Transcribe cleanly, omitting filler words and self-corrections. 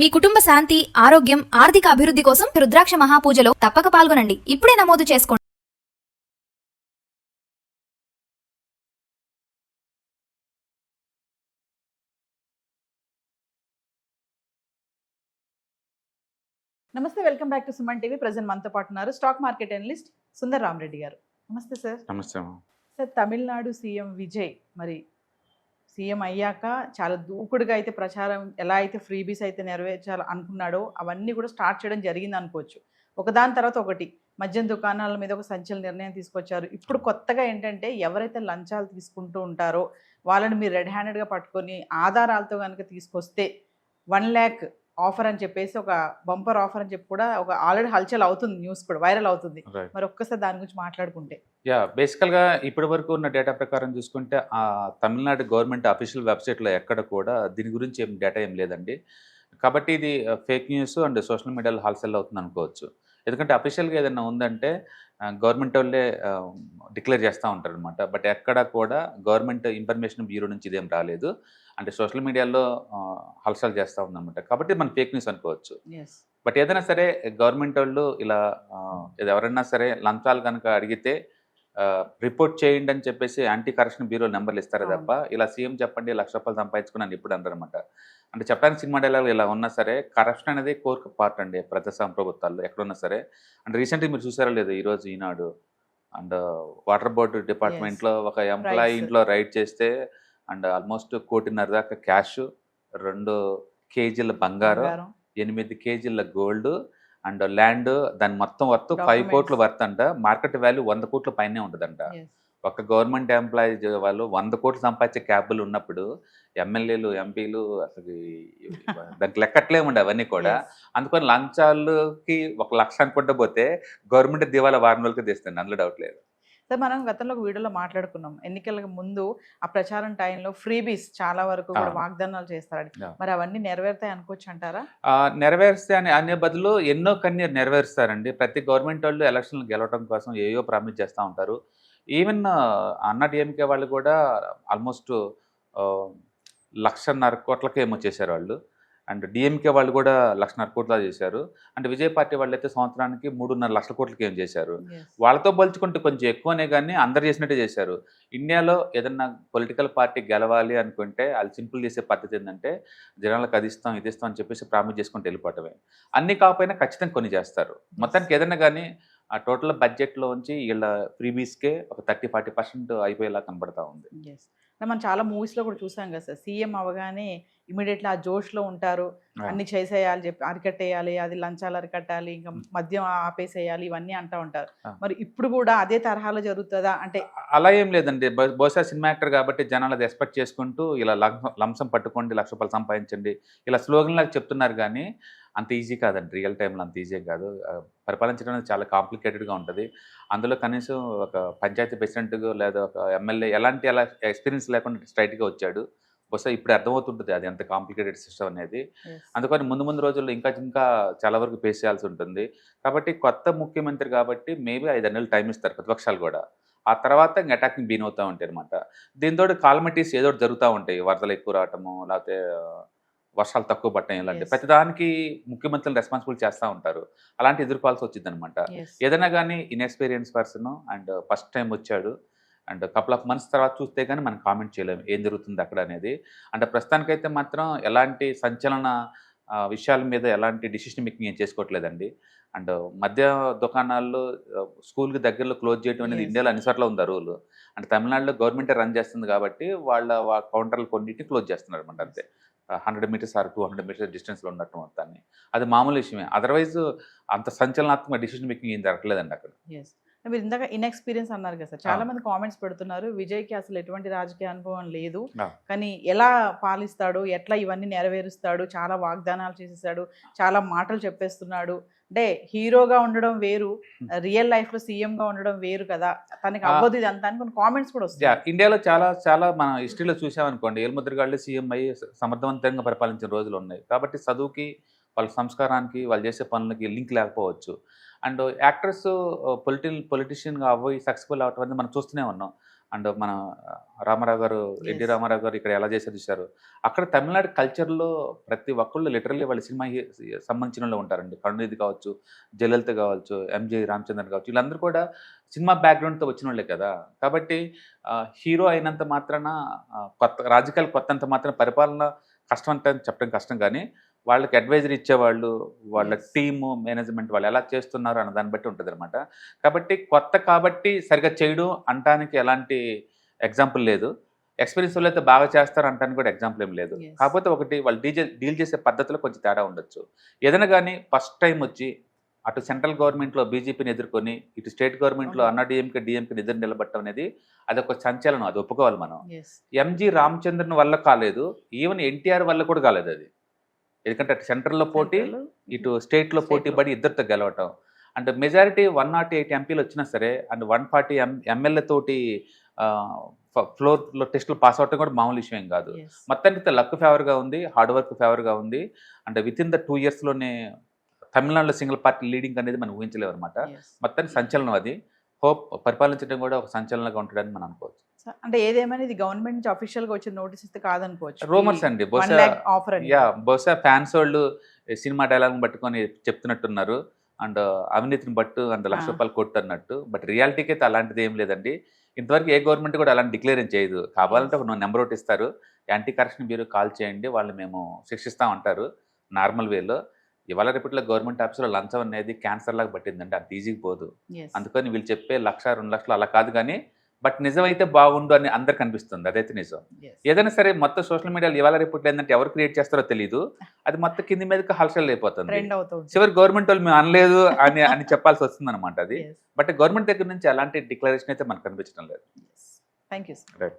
మీ కుటుంబ శాంతి, ఆరోగ్యం, ఆర్థిక అభివృద్ధి కోసం రుద్రాక్ష మహాపూజలో తప్పక పాల్గొనండి. ఇప్పుడే నమోదు చేసుకోండి. నమస్తే, welcome back to Suman TV. Present మనతో పాటు ఉన్నారు stock market analyst Sundar Rama Reddy గారు. నమస్తే సార్. నమస్తే. సార్, తమిళనాడు సీఎం విజయ్ మరి సీఎం అయ్యాక చాలా దూకుడుగా అయితే ప్రచారం ఎలా అయితే ఫ్రీబీస్ అయితే నెరవేర్చాలి అనుకున్నాడో అవన్నీ కూడా స్టార్ట్ చేయడం జరిగింది అనుకోవచ్చు. ఒకదాని తర్వాత ఒకటి మద్యం దుకాణాల మీద ఒక సంచలన నిర్ణయం తీసుకొచ్చారు. ఇప్పుడు కొత్తగా ఏంటంటే ఎవరైతే లంచాలు తీసుకుంటూ ఉంటారో వాళ్ళని మీరు రెడ్ హ్యాండెడ్గా పట్టుకొని ఆధారాలతో కనుక తీసుకొస్తే 1 lakh ఆఫర్ అని చెప్పేసి ఒక బంపర్ ఆఫర్ అని చెప్పి కూడా ఒక ఆల్రెడీ హల్చల్ అవుతుంది, న్యూస్ కూడా వైరల్ అవుతుంది. మరి ఒక్కసారి దాని గురించి మాట్లాడుకుంటే. బేసికల్గా ఇప్పటి వరకు ఉన్న డేటా ప్రకారం చూసుకుంటే తమిళనాడు గవర్నమెంట్ అఫీషియల్ వెబ్సైట్లో ఎక్కడ కూడా దీని గురించి ఏం డేటా ఏం లేదండి. కాబట్టి ఇది ఫేక్ న్యూస్ అండ్ సోషల్ మీడియాలో హాల్సెల్ అవుతుంది అనుకోవచ్చు. ఎందుకంటే అఫీషియల్గా ఏదైనా ఉందంటే గవర్నమెంట్ వాళ్ళే డిక్లేర్ చేస్తూ ఉంటారు అనమాట. బట్ ఎక్కడ కూడా గవర్నమెంట్ ఇన్ఫర్మేషన్ బ్యూరో నుంచి ఇదేం రాలేదు. అంటే సోషల్ మీడియాలో హల్చల్ చేస్తూ ఉందన్నమాట. కాబట్టి మనం ఫేక్ న్యూస్ అనుకోవచ్చు. బట్ ఏదైనా సరే గవర్నమెంట్ వాళ్ళు ఇలా ఎవరైనా సరే లంచాలు కనుక అడిగితే రిపోర్ట్ చేయండి అని చెప్పేసి యాంటీ కరప్షన్ బ్యూరో నెంబర్లు ఇస్తారు తప్ప ఇలా సీఎం చెప్పండి ₹1,00,000 సంపాదించుకున్నాను ఇప్పుడు అంటారనమాట. అంటే చెప్పడానికి సినిమా డైలాగ్ ఇలా ఉన్నా సరే కరప్షన్ అనేది కోర్ పార్ట్ అండి ప్రజాస్వామ్య ప్రభుత్వాల్లో ఎక్కడున్నా సరే. అంటే రీసెంట్గా మీరు చూసారో లేదు, ఈరోజు ఈనాడు అండ్ వాటర్ బోర్డు డిపార్ట్మెంట్లో ఒక ఎంప్లాయీ ఇంట్లో రైడ్ చేస్తే అండ్ ఆల్మోస్ట్ 1.5 కోటి దాకా క్యాష్, 2 కేజీల బంగారం, 8 కేజీల గోల్డ్ అండ్ ల్యాండ్, దాని మొత్తం వర్త్ 5 కోట్ల వర్త్ అంట. మార్కెట్ వాల్యూ 100 కోట్ల పైనే ఉంటుందంట. ఒక గవర్నమెంట్ ఎంప్లాయీ వాళ్ళు 100 కోట్లు సంపాదించే క్యాబులు ఉన్నప్పుడు ఎమ్మెల్యేలు, ఎంపీలు అసలు దానికి లెక్కట్లే ఉండే అవన్నీ కూడా. అందుకని లంచాలకి 1,00,000 అనుకుంటూ పోతే గవర్నమెంట్ దివాలా వారం రోజులకి తెస్తుంది, అందులో డౌట్ లేదు. సార్, మనం గతంలో ఒక వీడియోలో మాట్లాడుకున్నాం, ఎన్నికలకు ముందు ఆ ప్రచారం టైంలో ఫ్రీబీస్ చాలా వరకు కూడా వాగ్దానాలు చేస్తారని. మరి అవన్నీ నెరవేరుతాయి అనుకోవచ్చు అంటారా? నెరవేరుస్తే అనే బదులు ఎన్నో కన్నీ నెరవేరుస్తారండి. ప్రతి గవర్నమెంట్ వాళ్ళు ఎలక్షన్లు గెలవడం కోసం ఏయో ప్రామిస్ చేస్తూ ఉంటారు. ఈవెన్ అన్నా డిఎంకే వాళ్ళు కూడా ఆల్మోస్ట్ 1,50,000 కోట్లకి ఏమో చేశారు వాళ్ళు. అండ్ డిఎంకే వాళ్ళు కూడా 1,50,000 కోట్ల చేశారు. అంటే విజయ్ పార్టీ వాళ్ళు అయితే సంవత్సరానికి 3.5 లక్షల కోట్లకి ఏం చేశారు. వాళ్ళతో పోల్చుకుంటే కొంచెం ఎక్కువనే కానీ అందరు చేసినట్టే చేశారు. ఇండియాలో ఏదన్నా పొలిటికల్ పార్టీ గెలవాలి అనుకుంటే వాళ్ళు సింపుల్ చేసే పద్ధతి ఏంటంటే జనాలకు అది ఇస్తాం ఇది ఇస్తాం అని చెప్పేసి ప్రామిస్ చేసుకుంటూ వెళ్ళిపోవటమే. అన్ని కాకపోయినా ఖచ్చితంగా కొన్ని చేస్తారు. మొత్తానికి ఏదైనా కానీ ఆ టోటల్ బడ్జెట్లో ఉంచి వీళ్ళ ఫ్రీబీస్కే ఒక 30-40% అయిపోయేలా కనబడతా ఉంది. మనం చాలా మూవీస్లో కూడా చూసాం కదా సార్, సీఎం అవగానే ఇమీడియట్లీ ఆ జోష్లో ఉంటారు, అన్ని చేసేయాలి చెప్పి అరికట్టేయాలి, అది లంచాలు అరికట్టాలి, ఇంకా మద్యం ఆపేసేయాలి, ఇవన్నీ అంటూ ఉంటారు. మరి ఇప్పుడు కూడా అదే తరహాలో జరుగుతుందా? అంటే అలా ఏం లేదండి. బహుశా సినిమా యాక్టర్ కాబట్టి జనాలు అది ఎక్స్పెక్ట్ చేసుకుంటూ ఇలా లంసం పట్టుకోండి, ₹1,00,000 సంపాదించండి ఇలా స్లోగన్ లాగా చెప్తున్నారు. కానీ అంత ఈజీ కాదండి, రియల్ టైంలో అంత ఈజీ కాదు. పరిపాలించడం అనేది చాలా కాంప్లికేటెడ్గా ఉంటుంది. అందులో కనీసం ఒక పంచాయతీ ప్రెసిడెంట్గా లేదా ఒక ఎమ్మెల్యే ఎలాంటి ఎక్స్పీరియన్స్ లేకుండా స్ట్రైట్గా వచ్చాడు. బహుశా ఇప్పుడు అర్థమవుతుంటుంది అది ఎంత కాంప్లికేటెడ్ సిస్టమ్ అనేది. అందుకని ముందు రోజుల్లో ఇంకా చాలా వరకు ఫేస్ చేయాల్సి ఉంటుంది. కాబట్టి కొత్త ముఖ్యమంత్రి కాబట్టి మేబీ 5 నెలలు టైం ఇస్తారు ప్రతిపక్షాలు కూడా. ఆ తర్వాత ఇంకా అటాకింగ్ బీన్ అవుతూ ఉంటాయి అనమాట. దీంతో కాలమిటీస్ ఏదో జరుగుతూ ఉంటాయి, వరదలు ఎక్కువ రావటము లేకపోతే వర్షాలు తక్కువ పట్టడం, ఇలాంటి ప్రతిదానికి ముఖ్యమంత్రులు రెస్పాన్సిబుల్ చేస్తూ ఉంటారు. అలాంటి ఎదుర్కోవాల్సి వచ్చింది అనమాట. ఏదైనా కానీ inexperience person and first time వచ్చాడు అండ్ కపుల్ ఆఫ్ మంత్స్ తర్వాత చూస్తే కానీ మనం కామెంట్ చేయలేము ఏం జరుగుతుంది అక్కడ అనేది. అంటే ప్రస్తుతానికైతే మాత్రం ఎలాంటి సంచలన విషయాల మీద ఎలాంటి డిసిషన్ మేకింగ్ ఏం చేసుకోవట్లేదండి. అండ్ మద్య దుకాణాల్లో స్కూల్కి దగ్గరలో క్లోజ్ చేయడం అనేది ఇండియాలో అన్ని చోట్ల ఉంది రూల్. అంటే తమిళనాడులో గవర్నమెంటే రన్ చేస్తుంది కాబట్టి వాళ్ళ కౌంటర్లు కొన్నింటిని క్లోజ్ చేస్తున్నారు అనమాట. అంతే 100 మీటర్స్ ఆర్ 200 మీటర్స్ డిస్టెన్స్లో ఉన్నట్టు మొత్తాన్ని. అది మామూలు విషయమే. అదర్వైజ్ అంత సంచలనాత్మక డిసిషన్ మేకింగ్ ఏం జరగలేదండి అక్కడ. మీరు ఇందాక ఇన్ఎక్స్పీరియన్స్ అన్నారు కదా సార్, చాలా మంది కామెంట్స్ పెడుతున్నారు విజయ్కి అసలు ఎటువంటి రాజకీయ అనుభవం లేదు, కానీ ఎలా పాలిస్తాడు, ఎట్లా ఇవన్నీ నెరవేరుస్తాడు, చాలా వాగ్దానాలు చేసేసాడు, చాలా మాటలు చెప్పేస్తున్నాడు. అంటే హీరోగా ఉండడం వేరు, రియల్ లైఫ్ లో సీఎం గా ఉండడం వేరు కదా, తనకి అవ్వదు ఇది అంతా అని కొన్ని కామెంట్స్ కూడా వస్తాయి. ఇండియాలో చాలా మన హిస్టరీలో చూసామనుకోండి, ఏలుముద్రగాళ్ళే సీఎం అయ్యి సమర్థవంతంగా పరిపాలించిన రోజులు ఉన్నాయి. కాబట్టి చదువుకి వాళ్ళ సంస్కారానికి వాళ్ళు చేసే పనులకి లింక్ లేకపోవచ్చు. అండ్ యాక్టర్స్ పొలిటీషియన్గా అవ్వి సక్సెస్ఫుల్ అవటం అనేది మనం చూస్తూనే ఉన్నాం. అండ్ మన రామారావు గారు ఎన్టీ Yes. రామారావు గారు ఇక్కడ ఎలా చేశారు చూశారు. అక్కడ తమిళనాడు కల్చర్లో ప్రతి ఒక్కళ్ళు లిటరల్లీ వాళ్ళ సినిమా సంబంధించిన వాళ్ళు ఉంటారండి. కరుణానిధి కావచ్చు, జయలలిత కావచ్చు, ఎంజే రామచంద్రన్ కావచ్చు, వీళ్ళందరూ కూడా సినిమా బ్యాక్గ్రౌండ్తో వచ్చిన వాళ్ళే కదా. కాబట్టి హీరో అయినంత మాత్రాన కొత్త రాజకీయాలు కొత్తంత మాత్రం పరిపాలన కష్టం అంటే చెప్పడం కష్టం, కానీ వాళ్ళకి అడ్వైజరీ ఇచ్చేవాళ్ళు, వాళ్ళ Yes. టీము మేనేజ్మెంట్ వాళ్ళు ఎలా చేస్తున్నారు అన్న దాన్ని బట్టి ఉంటుంది అనమాట. కాబట్టి కొత్త కాబట్టి సరిగ్గా చేయడం అంటానికి ఎలాంటి ఎగ్జాంపుల్ లేదు. ఎక్స్పీరియన్స్ వాళ్ళు అయితే బాగా చేస్తారు అంటానికి కూడా ఎగ్జాంపుల్ ఏం లేదు. Yes. కాకపోతే ఒకటి వాళ్ళు డీల్ చేసే పద్ధతిలో కొంచెం తేడా ఉండొచ్చు. ఏదైనా కానీ ఫస్ట్ టైం వచ్చి అటు సెంట్రల్ గవర్నమెంట్లో బీజేపీని ఎదుర్కొని ఇటు స్టేట్ గవర్నమెంట్లో Okay. అన్నా డిఎంకేని ఎదురు నిలబడటం అనేది అదొక సంచలనం, అది ఒప్పుకోవాలి మనం. Yes. ఎంజి రామచంద్రన్ వల్ల కాలేదు, ఈవెన్ ఎన్టీఆర్ వల్ల కూడా కాలేదు అది. ఎందుకంటే అటు సెంట్రల్లో పోటీ, Central, ఇటు స్టేట్లో పోటీ పడి ఇద్దరితో గెలవటం. అండ్ మెజారిటీ 108 ఎంపీలు వచ్చినా సరే అండ్ 140 ఎమ్మెల్యే తోటి ఫ్లోర్లో టెస్టులు పాస్ అవటం కూడా మామూలు విషయం ఏం కాదు. Yes. మొత్తానికి లక్ ఫేవర్గా ఉంది, హార్డ్ వర్క్ ఫేవర్గా ఉంది. అండ్ విత్ ఇన్ ద 2 ఇయర్స్లోనే తమిళనాడులో సింగిల్ పార్టీ లీడింగ్ అనేది మనం ఊహించలేము అనమాట. Yes. మొత్తానికి సంచలనం అది. హోప్ పరిపాలించడం కూడా ఒక సంచలనంగా ఉంటుందని మనం అనుకోవచ్చు. అంటే ఏదేమైనా ఇది గవర్నమెంట్ నుంచి అఫీషియల్ గా వచ్చిన నోటీస్ ఇస్తే కాదనుకోవచ్చు. రూమర్స్ అండి, 1 బహుశా lakh ఆఫర్ అండి. బహుశా ఫ్యాన్స్ వాళ్ళు సినిమా డైలాగ్ పట్టుకొని చెప్తున్నట్టున్నారు. అండ్ అవినీతిని బట్టు అండ్ ₹1,00,000 కొట్టు అన్నట్టు. బట్ రియాలిటీకి అయితే అలాంటిది ఏం లేదండి. ఇంతవరకు ఏ గవర్నమెంట్ కూడా అలాంటి డిక్లేర్ ఏం చేయదు. కావాలంటే ఒక నెంబర్ ఒకటి ఇస్తారు, యాంటీ కరప్షన్ బ్యూరో కాల్ చేయండి, వాళ్ళు మేము శిక్షిస్తాం అంటారు నార్మల్ వేలో. ఇవాళ రేపట్లో గవర్నమెంట్ ఆఫీసులో లంచం అనేది క్యాన్సర్ లాగా పట్టిందండి, అంత ఈజీకి పోదు. Yes. అందుకని వీళ్ళు చెప్పే 1,00,000 2,00,000 అలా కాదు, కానీ బట్ నిజమైతే బాగుండు అని అందరికి అనిపిస్తుంది, అదైతే నిజం. Yes. ఏదైనా సరే మొత్తం సోషల్ మీడియాలో ఇవాళ రేపట్లో ఏంటంటే ఎవరు క్రియేట్ చేస్తారో తెలియదు, అది మొత్తం కింది మీదకి హల్చల్ అయిపోతుంది. ట్రెండ్ అవుతుంది. చివరి గవర్నమెంట్ వాళ్ళు మేము అనలేదు అని చెప్పాల్సి వస్తుంది అనమాట అది. Yes. బట్ గవర్నమెంట్ దగ్గర నుంచి అలాంటి డిక్లరేషన్ అయితే మనకు కనిపించడం లేదు. Yes. Thank you, sir. Right.